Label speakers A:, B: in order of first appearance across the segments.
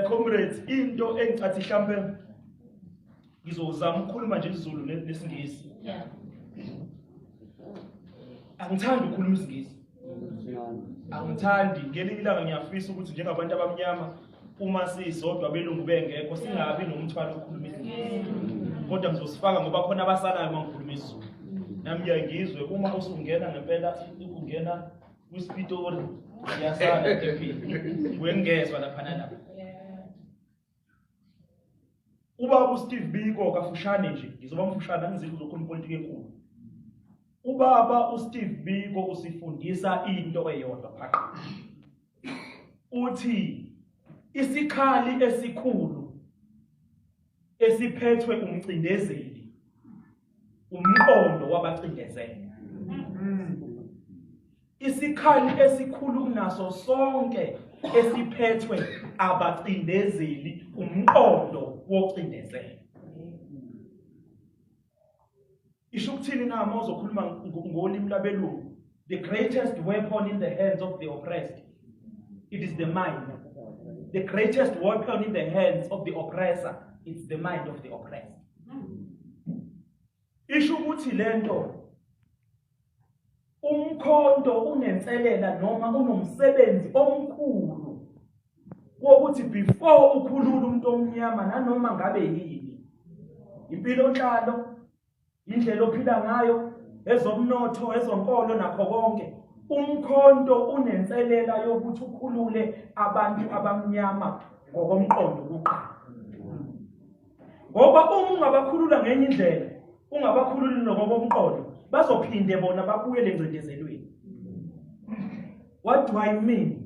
A: Comrades, into engicathi mhlambe ngizozama ukukhuluma nje isiZulu nesingisi. Angithandi ukukhuluma isingisi. Angithandi ngelinye ilanga ngiyafisa ukuthi njengabantu abamnyama uma sisodwa belungu bengekho singabi nomthwalo ukukhuluma isingisi. Kodwa ngizosifaka ngoba khona abasalayo mangikhuluma isiZulu. Nami ngiyangizwe uma usungena ngempela ungena kwispitori yasala ephini. Wengezwe lapha nalapha. Ubaba uSteve Biko kafushane nje ngizoba mfushane angiziki uzokhuluma politiki enkulu. Ubaba uSteve Biko usifundisa into eyodwa phakathi. Uthi isikhali esikhulu esiphethwe umcindezeli umqondo wabacindezeli. Isikhali esikhulu naso sonke esiphethwe abacindezeli umqondo wocindezela. Isho ukuthini na uma uzokhuluma ngolimi labelungu? The greatest weapon in the hands of the oppressed, it is the mind. The greatest weapon in the hands of the oppressor, it's the mind of the oppressed. Isho ukuthi lento umkhondo unenselela noma unomsebenzi omkhulu wokuthi before ukhulula umuntu omnyama nanoma ngabe yini, impilo enhlalo, indlela ophila ngayo, ezomnotho, ezonkolo nakho konke, umkhondo unenselela yokuthi ukhulule abantu abamnyama ngokomqondo kuqala. Ngoba uma ungabakhulula ngenye indlela, ungabakhululi ngokomqondo, bazophinde bona babuyele engcindezelweni. What do I mean?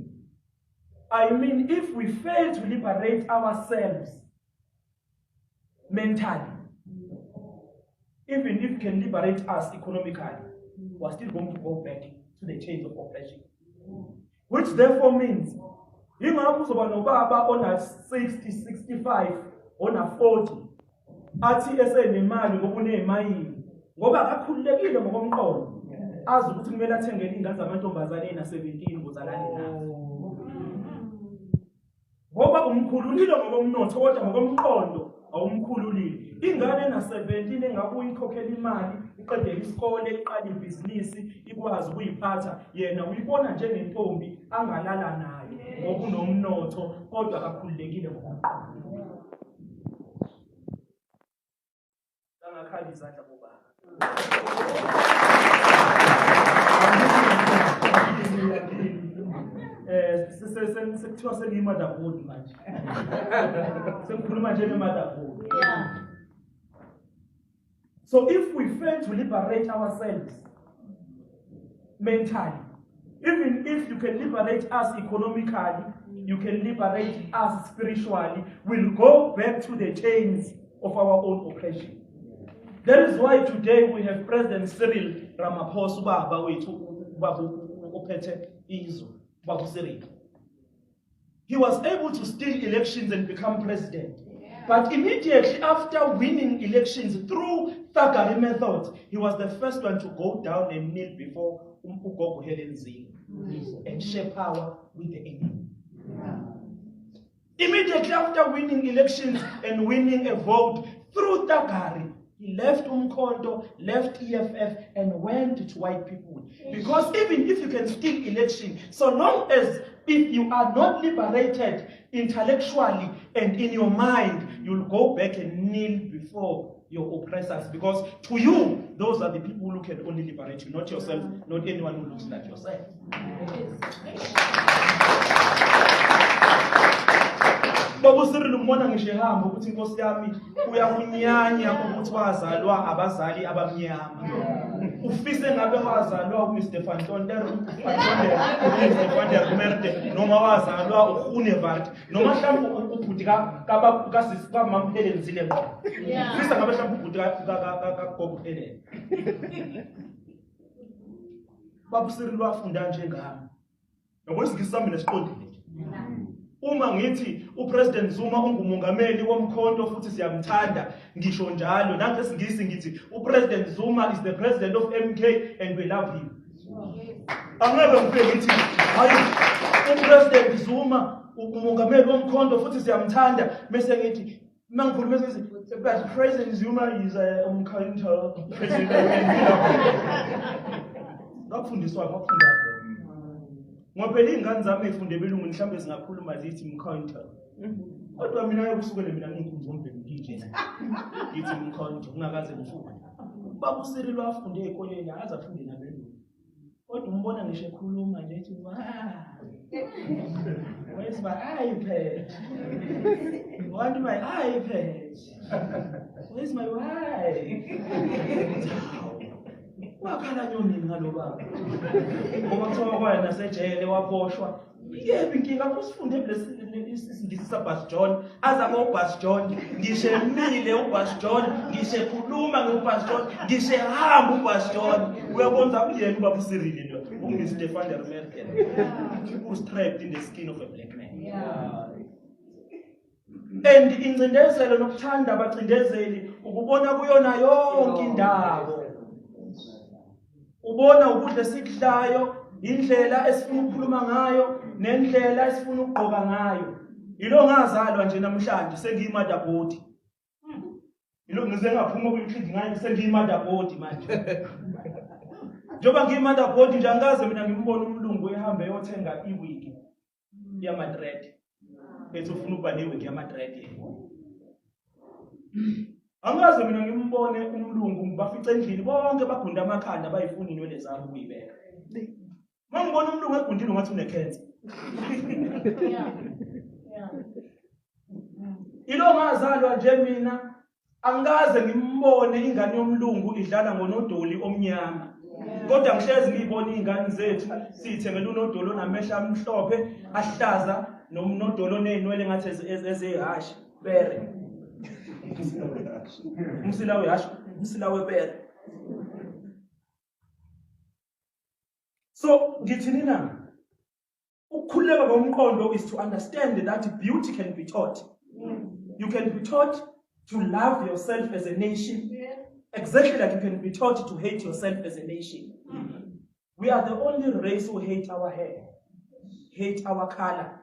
A: I mean, if we fail to liberate ourselves mentally, even if we can liberate us economically, we're still going to go back to the chains of oppression. Which therefore means, ingakho uzoba nobaba ona 60, 65, ona 40, athi esenemali ngoba unemayini, ngoba akakhululekile ngokomqondo, azi ukuthi kumele athengele ingane zamantombazane ena 17 ngozalane nazo. Ngoba umkhululile ngokomnotho kodwa ngokomqondo awumkhululile. Ingane na 17 engabuye ikhokhela imali, iqedele isikole, iqala ibhizinisi, ikwazi ukuyiphatha, yena uyibona njengentombi angalala nayo ngoba unomnotho kodwa akakhululekile ngokomqondo. Angakhali izandla bobaba. Sekuthiwa sengiyimotherhood manje. Sengikhuluma njengemotherhood. So if we fail to liberate ourselves mentally, even if you can liberate us economically, you can liberate us spiritually, we'll go back to the chains of our own oppression. That is why today we have President Cyril Ramaphosa, Baba wethu ophethe izwe, Baba Cyril. He was able to steal elections and become president. But immediately after winning elections through thuggery methods, he was the first one to go down and kneel before Ugogo Helen Zille and share power with the enemy. Immediately after winning elections and winning a vote through thuggery, he left Umkhonto, left EFF, and went to white people. Because even if you can steal election, so long as if you are not liberated intellectually and in your mind, you'll go back and kneel before your oppressors. Because to you, those are the people who can only liberate you, not yourself, not anyone who looks like yourself. Baba Cyril umbona ngisho ehamba ukuthi inkosi yami uyakunyanya ukuthi wazalwa abazali abamnyama. Ufise ngabe wazalwa uMr Van Tonder, uMr Van der Merwe, noma wazalwa uGunevard, noma mhlawumbe ubhuti kasisi kaMama Helen Zille ngqo. Ufise ngabe mhlawumbe ubhuti kaGogo Helen. Baba Cyril wafunda njengami. Yabo isikisami nesiqondile. Uma ngithi uPresident Zuma ungumongameli womkhonto futhi siyamthanda ngisho njalo nangesingisi ngithi uPresident Zuma is the president of MK and we love him. angeke ngifike ngithi hayi upresident Zuma umongameli womkhondo futhi siyamthanda bese ngithi mangikhuluma ngithi but President Zuma is umkhondo president. Ngakufundiswa ngakufunda ngoba phela ingane zami efunde belungu mhlambe zingakhuluma zithi umkhondo. Kodwa mina ukusukela mina nginkunzi ngombheki ngije ngithi umkhondo ngingakaze ngifunde. Baba uSiri lwafunde ezikoleni aze afunde nabelungu. Kodwa umbona ngisho ekhuluma nje ethi where's my iPad? Want my iPad? Where's my wife? Wakhala nyoni ngalo baba. Ngoba kuthiwa kwaya nasejele waboshwa. Yebo inkinga kusifunde lesingisa Bus John azama uBus John ngishe emile uBus John ngishe khuluma ngoBus John ngishe hamba uBus John uyabona uyena ubaba uSirili lo ungiStefan American who's trapped in the skin of a black man. And incindezelo nokuthanda abacindezeli ukubona kuyona yonke indawo. Ubona ukudla esikudlayo indlela esifuna ukukhuluma ngayo nendlela esifuna ukugqoka ngayo. Yilo ngazalwa nje namhlanje sengiyimadabhodi. Yilo ngize ngaphuma kuyiclidi ngayo sengiyimadabhodi manje. Njoba ngiyimadabhodi nje angaze mina ngimbone umlungu ehamba eyothenga iwigi yamadred. Bese ufuna ukuba newigi yamadred. Angaze mina ngimbone umlungu ngibafica endlini bonke bagunda amakhanda bayifuna inwele zabo ukuyibeka. Mangibona umlungu egundile ngathi unecancer. Ilo ngazalwa nje mina angaze ngimbone ingane yomlungu idlala ngonodoli omnyama. Kodwa ngihlezi ngiyibona izingane zethu sithengela unodoli onamehla amhlophe ahlaza nomnodoli onenwele ngathi ezehashi bere. Umsila wehashi, umsila webere. So ngithini na? Ukukhuleka komqondo is to understand that beauty can be taught. You can be taught to love yourself as a nation. Exactly like you can be taught to hate yourself as a nation. We are the only race who hate our hair, hate our color,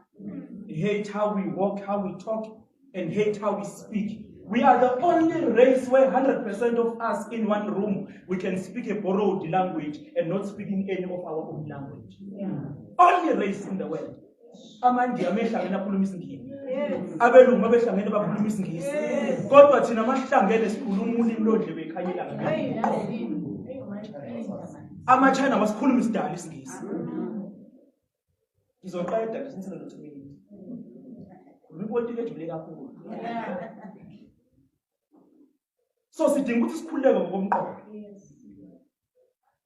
A: hate how we walk, how we talk, and hate how we speak. We are the only race where 100% of us in one room, we can speak a borrowed language and not speaking any of our own language. Only race in the world. Amandi amehlangene akhuluma isingisi. Abelungu abehlangene bakhuluma isingisi. Kodwa thina amahlangene sikhuluma ulimi lodlebe ekhanyela ngabe. Ama-China wasikhuluma isidala isingisi. Ngizoqeda ngisenzela lo 2 minutes. Ulipolitiki ejule kakhulu. So sidinga ukuthi sikhululeke ngokomqondo.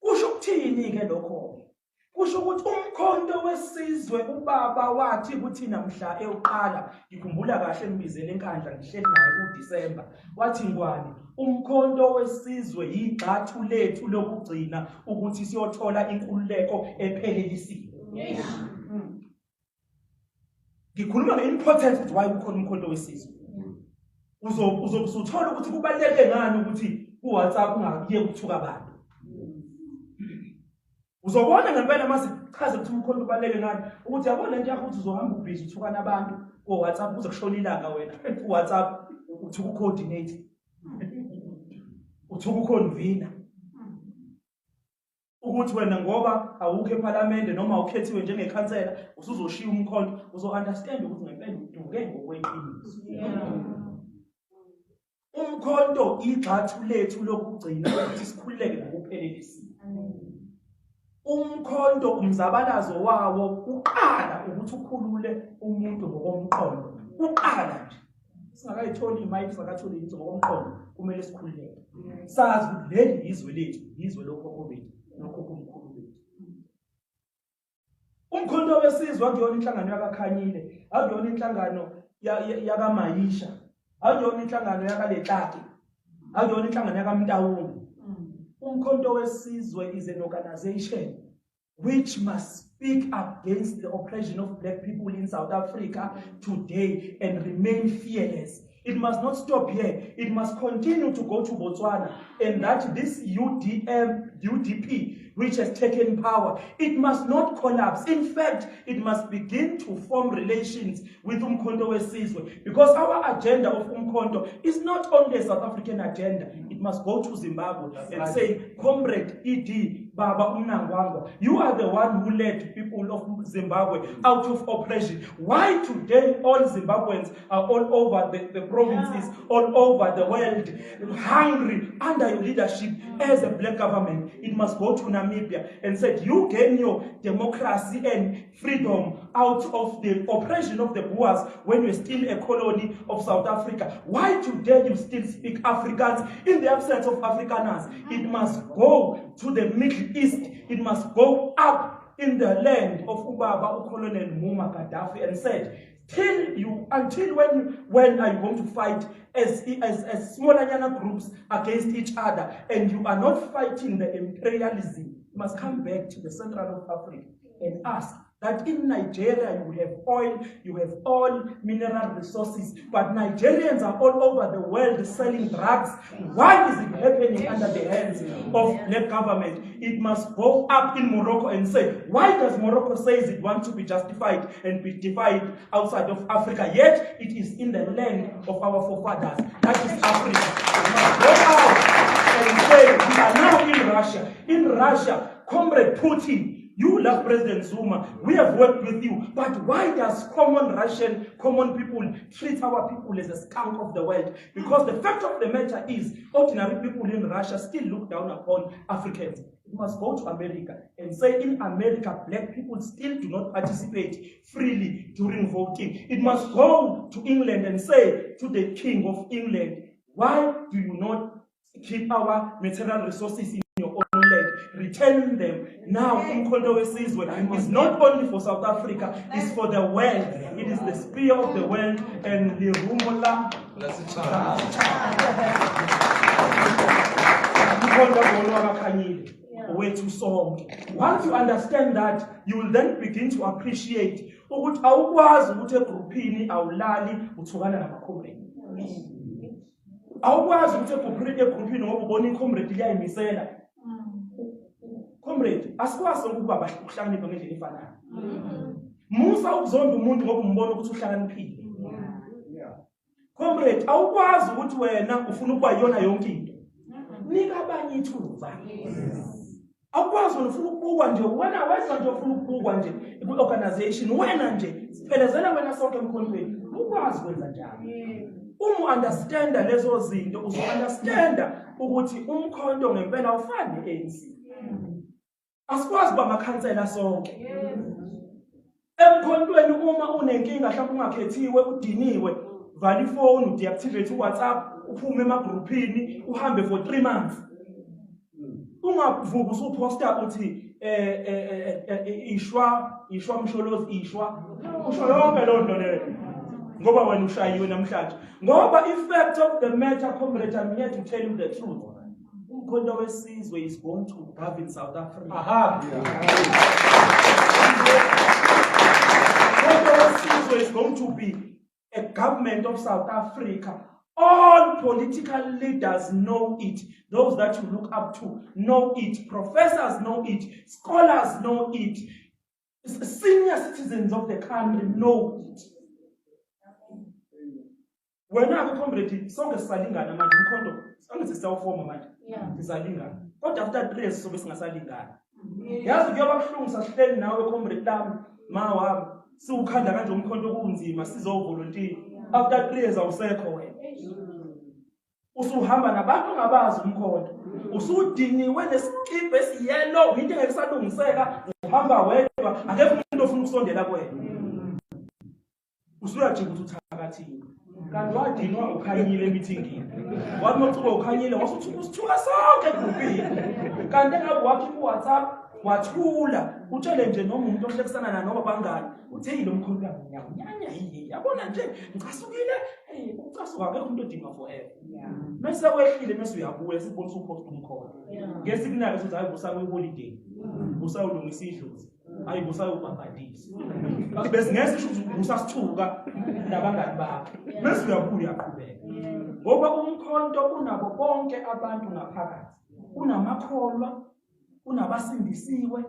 A: Kusho ukuthini ke lokho? Kusho ukuthi umkhonto wesizwe ubaba wathi kuthi namhla eyoqala ngikhumbula kahle ngibizele enkandla ngihleli naye kuDisemba. Wathi ngwane umkhonto wesizwe yigxathu lethu lokugcina ukuthi siyothola inkululeko ephelelisiwe. Ngikhuluma ngeimportance ukuthi why ukhona umkhonto wesizwe. Uzobusuthola ukuthi kubaleke ngani ukuthi uWhatsApp ungabiye ukuthuka abantu. Uzobona ngempela mase chaza ukuthi umkhonto ubaleke ngani ukuthi yabona nje ukuthi uzohamba ubhizi uthukana abantu kuWhatsApp kuze kushona ilanga wena. uWhatsApp uthuka ucoordinate. Uthuka uconvene. Ukuthi wena ngoba awukho eParliament noma ukhethiwe njengekhansela usuzoshiya umkhonto uzo-understand ukuthi ngempela uduke ngokweqiniso. Umkhonto igxathu lethu lokugcina ukuthi sikhululeke ngokuphelelisiwe. Umkhonto umzabalazo wawo uqala ukuthi ukhulule umuntu ngokomqondo. Uqala nje. Singakayitholi imic singakatholi into ngokomqondo kumele sikhululeke. Sazi ukuthi leli izwe lethu, izwe lokhokho bethu, lokhokho omkhulu bethu. Umkhonto wesizwe akuyona inhlangano yakaKhanyile, akuyona inhlangano yakaMayisha. Akuyona inhlangano yakaLetlaki, akuyona inhlangano yakaMtawuni. Umkhonto wesizwe is an organization which must speak against the oppression of black people in South Africa today and remain fearless. It must not stop here. It must continue to go to Botswana, and that this UDP which has taken power. It must not collapse. In fact, it must begin to form relations with Umkhonto weSizwe, because our agenda of Umkhonto is not only a South African agenda. It must go to Zimbabwe and say, Comrade ED Baba Mnangagwa, you are the one who led people of Zimbabwe out of oppression. Why today all Zimbabweans are all over the provinces, all over the world, hungry under your leadership as a black government? It must go to Namibia and say, you gain your democracy and freedom out of the oppression of the Boers when you're still a colony of South Africa. Why today you still speak Afrikaans in the absence of Afrikaners? It must go to the Middle East. It must go up in the land of Ubaba Colonel Muammar Gaddafi and said, until when are you going to fight as smaller groups against each other, and you are not fighting the imperialism? You must come back to the Central of Africa and ask that in Nigeria you have oil, you have all mineral resources, but Nigerians are all over the world selling drugs. Why is it happening under the hands of black government? It must go up in Morocco and say, why does Morocco say it wants to be justified and be divided outside of Africa, yet it is in the land of our forefathers? That is Africa. It must go out and say, we are now in Russia. In Russia, Comrade Putin, you love President Zuma. We have worked with you. But why does common people treat our people as a skunk of the world? Because the fact of the matter is, ordinary people in Russia still look down upon Africans. It must go to America and say, in America, black people still do not participate freely during voting. It must go to England and say to the King of England, why do you not keep our material resources in your own land? Return them. Now, Umkhonto weSizwe is not only for South Africa, it's for the world. It is the spear of the world, and the Rumula. Once you understand that, you will then begin to appreciate ukuthi awukwazi ukuthi egroupini awulali uthukana namakhomrade. Awukwazi ukuthi egroupini ngoba ubona incomrade liyayimisela. Comrade, asikwazi ukuba bahlukaniphe ngendlela efanayo. Musa ukuzonda umuntu ngoba umbona ukuthi uhlakaniphile. Comrade, awukwazi ukuthi wena ufuna ukuba yona yonke into. Nika abanye ithuba. Awukwazi ufuna ukubukwa nje, wena wesa nje ufuna ukubukwa nje ku-organization, wena nje siphelezela wena sonke emkhondweni. Ukwazi kwenza njalo. Uma understanda lezo zinto, uzo-understanda ukuthi umkhonto ngempela ufane ANC. Asikwazi kuba amakhansela sonke. Emkhontweni uma unenkinga mhlawumbe ungakhethiwe, udiniwe, vala ifone, udeactivate uWhatsApp, uphume emagroupini, uhambe for 3 months. Ungavuka usuposta uthi ishwa msholozi ishwa. Usho yonke loo nto leyo. Ngoba wena ushayiwe namhlanje. Ngoba effect of the matter, comrade, I'm here to tell you the truth. Umkhonto weSizwe is going to govern South Africa. Umkhonto weSizwe is going to be a government of South Africa. All political leaders know it. Those that you look up to know it. Professors know it. Scholars know it. Senior citizens of the country know it. Wena comrade sonke sisalingana manje umkhonto angithi siyawufoma manje sisalingana kodwa after 3 years sobe singasalingana. Yazi kuyoba kuhlungu sasihleli nawe comrade lami ma wami siukhanda kanje umkhonto kunzima sizovolunteer after 3 years awusekho wena. Usuhamba nabantu ongabazi umkhonto, usudiniwe neskipe esiyellow into engesalungiseka, uhamba wedwa akekho umuntu ofuna ukusondela kuwena. Usuyajika ukuthi uthakathile. Kanti wadinwa ukhanyile emeetingini. Wathi mawucuba ukhanyile wasuthuka sonke egroupini. Kanti engabe wakhipha uWhatsApp wathula utshele nje noma umuntu ohlekisana na noma bangani uthi hey lo mkhonto nyanya yini yabona nje ngicasukile ucasuka akekho umuntu odinga forever. Mase wehlile mase uyabuya sibona usupost umkhonto. Ngesignal sokuthi hayi busawe holiday. Busawulungisa idlozi. Hayi busawubabhadisa. Bese ngesisho ukuthi usasithuka nabangani bakhe. Mase uyabuya aqhubeka. Ngoba umkhonto unabo bonke abantu ngaphakathi. Unamakholwa, unabasindisiwe,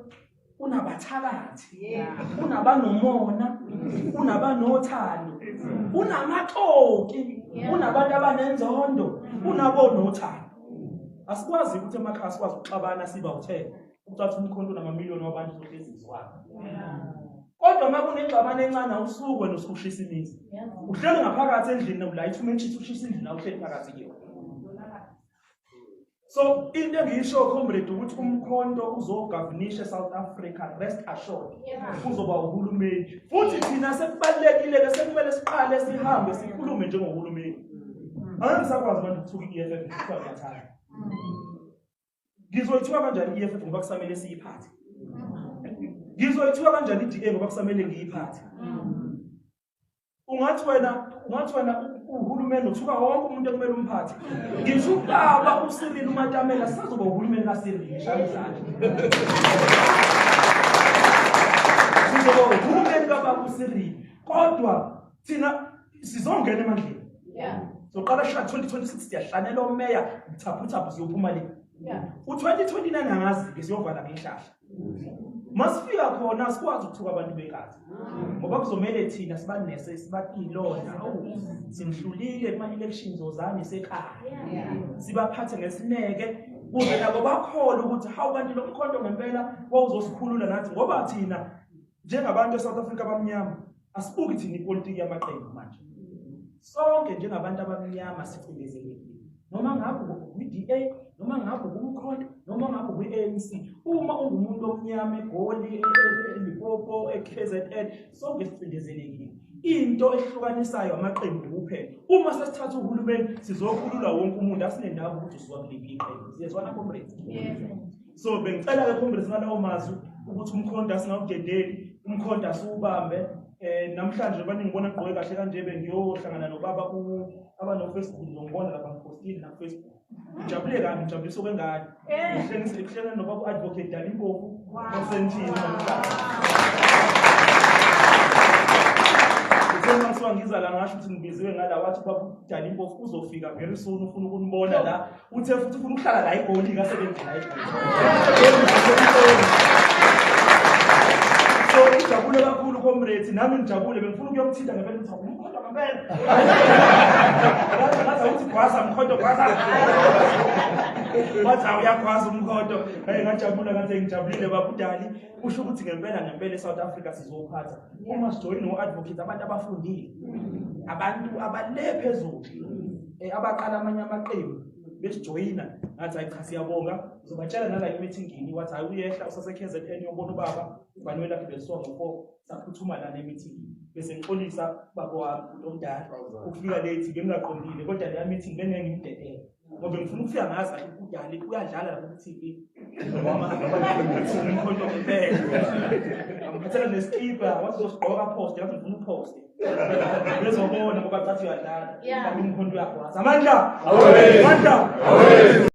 A: unabathakathi, unabanomona, unabanothando, unamaxoki, unabantu abanenzondo, unabonothando. Asikwazi ukuthi emakhaya asikwazi ukuxabana siba u10 ukuthatha umkhonto namamiliyoni wabantu zohlezizwana. Kodwa uma kunexabana encane awusuku wena usushisa imizi. Uhleli ngaphakathi endlini la ithumeni ushisa indlu la uhleli phakathi kuyo. So into engiyisho comrade ukuthi umkhonto uzogovernisha South Africa, rest assured uzoba uhulumeni. Futhi thina sekubalekile ke sekumele siqale sihambe sikhulume njengohulumeni. Angisakwazi abantu ukuthuka iEFF ukuthiwa ngiyathanda. Ngizoyithiwa kanjani iEFF ngoba kusamele siyiphathe? Ngizoyithiwa kanjani iDA ngoba kusamele ngiyiphathe? Ungathi wena uhulumeni uthuka wonke umuntu ekumele umphathe. Ngisho ubaba uSirili uMatamela sazoba uhulumeni kaSirili shaya izandla. Sizoba uhulumeni kababa uSirili. Kodwa thina sizongena emandleni. Soqala sha 2026 siyahlanela umeya uthaphuthaphu siyophuma le. U2029 angazi ke siyovala ngehlahla. Masifika khona sikwazi ukuthuka abantu bekade. Ngoba kuzomela thina sibanese sibatilona simhlulile kuma elections ozani sekhaya. Sibaphathe ngesineke kuze nabo bakholwe ukuthi hawu kanti lo mkhonto ngempela wawuzosikhulula nathi ngoba thina njengabantu eSouth Africa abamnyama asibuki thina ipolitiki yamaqembu manje. Sonke njengabantu abamnyama sicindezelekile. Noma ngabe ku-DA, noma ngabe ku-umkhonto, noma ngabe ku-ANC. Uma ungumuntu omnyama eGoli, eLimpopo, eKZN, sonke sicindezelekile. Into ehlukanisayo amaqembu kuphela. Uma sesithatha uhulumeni sizokhulula wonke umuntu asinendaba ukuthi siwakuliphi iqembu. Siyezwana comrades? So bengicela ke comrades ngalawo mazwi ukuthi umkhonto asingawudedeli, umkhonto asiubambe. Namhlanje bani ngibona gqoke kahle kanje bengiyohlangana nobaba abano Facebook ngibona lapha ngipostile na Facebook. Ngijabule kabi ngijabulisa okwengane. Ngihlangene nobaba advocate Dalimpofu osentini namhlanje. Ngizoma siwangiza la ngasho ukuthi ngibiziwe ngala wathi baba Dalimpofu uzofika very soon ufuna ukunibona la. Uthe futhi ufuna ukuhlala la eGoli kasebenza la eGoli. So ngijabule kakhulu comrades nami ngijabule bengifuna ukuyomthinta ngempela ukuthi umkhonto ngempela. Ngathi uthi kwaza umkhonto kwaza. Wathi uyakwazi umkhonto. Ngajabula ngathi ngijabulile babudali kusho ukuthi ngempela eSouth Africa sizophatha. Uma sijoyina no-advocate abantu abafundile. Abantu abale phezulu. Abaqala amanye amaqembu besijoyina ngathi hayi cha siyabonga uzobatshela nala emeetingini wathi hayi uyehla usaseKZN yobona ubaba ubani lapha besongo 4 saphuthuma lana emeetingini bese ngixolisa baba wami omdala ukufika late ngingaqondile kodwa le meeting bengeke ngimdedele ngoba ngifuna ukufika ngazi kahle ukudala uyadlala lapha ku-TV ngoba umkhonto ngempela ngiphathela nesikipa wathi uzogqoka post yathi ngifuna upost bezobona ngoba cathi uyadlala umkhonto uyakwazi amandla away